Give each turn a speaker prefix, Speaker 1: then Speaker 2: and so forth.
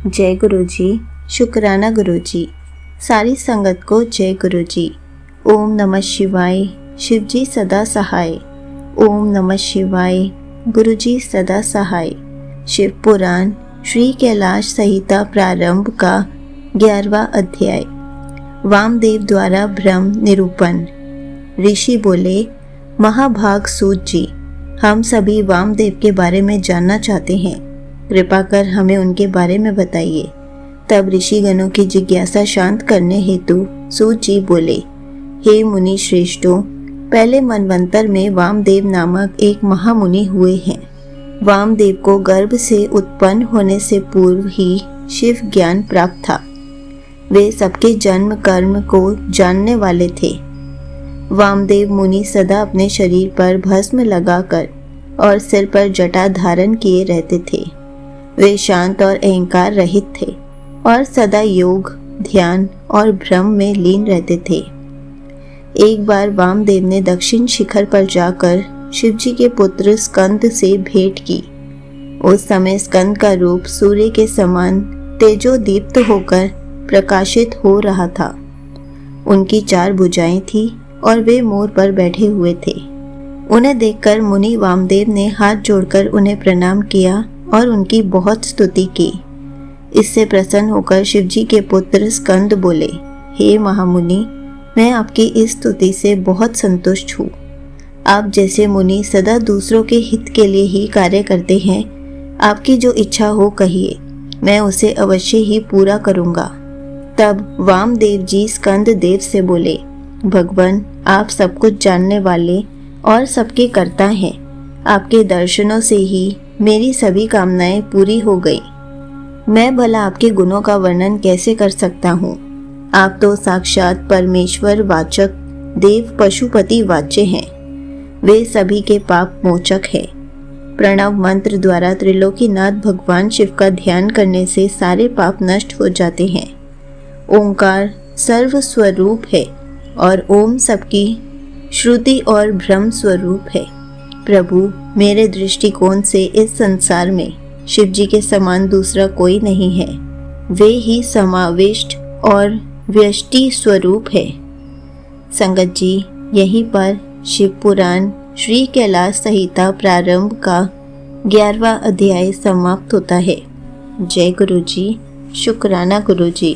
Speaker 1: जय गुरु जी। शुक्राना गुरु जी। सारी संगत को जय गुरु जी। ओम नमः शिवाय। शिव जी सदा सहाय। ओम नमः शिवाय। गुरु जी सदा सहाय। शिव पुराण श्री कैलाश संहिता प्रारंभ का 11वां अध्याय। वामदेव द्वारा ब्रह्म निरूपण। ऋषि बोले, महाभाग सूत जी, हम सभी वामदेव के बारे में जानना चाहते हैं, कृपा कर हमें उनके बारे में बताइए। तब ऋषिगणों की जिज्ञासा शांत करने हेतु सूत जी बोले, हे मुनि श्रेष्ठों, पहले मनवंतर में वामदेव नामक एक महामुनि हुए हैं। वामदेव को गर्भ से उत्पन्न होने से पूर्व ही शिव ज्ञान प्राप्त था। वे सबके जन्म कर्म को जानने वाले थे। वामदेव मुनि सदा अपने शरीर पर भस्म लगाकर और सिर पर जटा धारण किए रहते थे। वे शांत और अहंकार रहित थे और सदा योग, ध्यान और भ्रम में लीन रहते थे। एक बार वामदेव ने दक्षिण शिखर पर जाकर शिवजी के पुत्र स्कंद से भेंट की। उस समय स्कंद का रूप सूर्य के समान तेजोदीप्त होकर प्रकाशित हो रहा था। उनकी 4 भुजाएं थी और वे मोर पर बैठे हुए थे। उन्हें देखकर मुनि वामदेव ने हाथ जोड़कर उन्हें प्रणाम किया और उनकी बहुत स्तुति की। इससे प्रसन्न होकर शिवजी के पुत्र स्कंद बोले, हे महामुनि, मैं आपकी इस स्तुति से बहुत संतुष्ट हूँ। आप जैसे मुनि सदा दूसरों के हित के लिए ही कार्य करते हैं। आपकी जो इच्छा हो कहिए, मैं उसे अवश्य ही पूरा करूँगा। तब वामदेव जी स्कंद देव से बोले, भगवान, आप सब कुछ जानने वाले और सबके कर्ता हैं। आपके दर्शनों से ही मेरी सभी कामनाएं पूरी हो गई। मैं भला आपके गुणों का वर्णन कैसे कर सकता हूँ। आप तो साक्षात परमेश्वर वाचक, देव पशुपति वाच्य हैं। वे सभी के पाप मोचक हैं। प्रणव मंत्र द्वारा त्रिलोकीनाथ भगवान शिव का ध्यान करने से सारे पाप नष्ट हो जाते हैं। ओंकार सर्व स्वरूप है और ओम सबकी श्रुति और ब्रह्म स्वरूप है। प्रभु, मेरे दृष्टिकोण से इस संसार में शिव जी के समान दूसरा कोई नहीं है। वे ही समाविष्ट और व्यष्टि स्वरूप है। संगत जी, यहीं पर शिव पुराण श्री कैलाश संहिता प्रारंभ का 11वां अध्याय समाप्त होता है। जय गुरु जी। शुक्राना गुरु जी।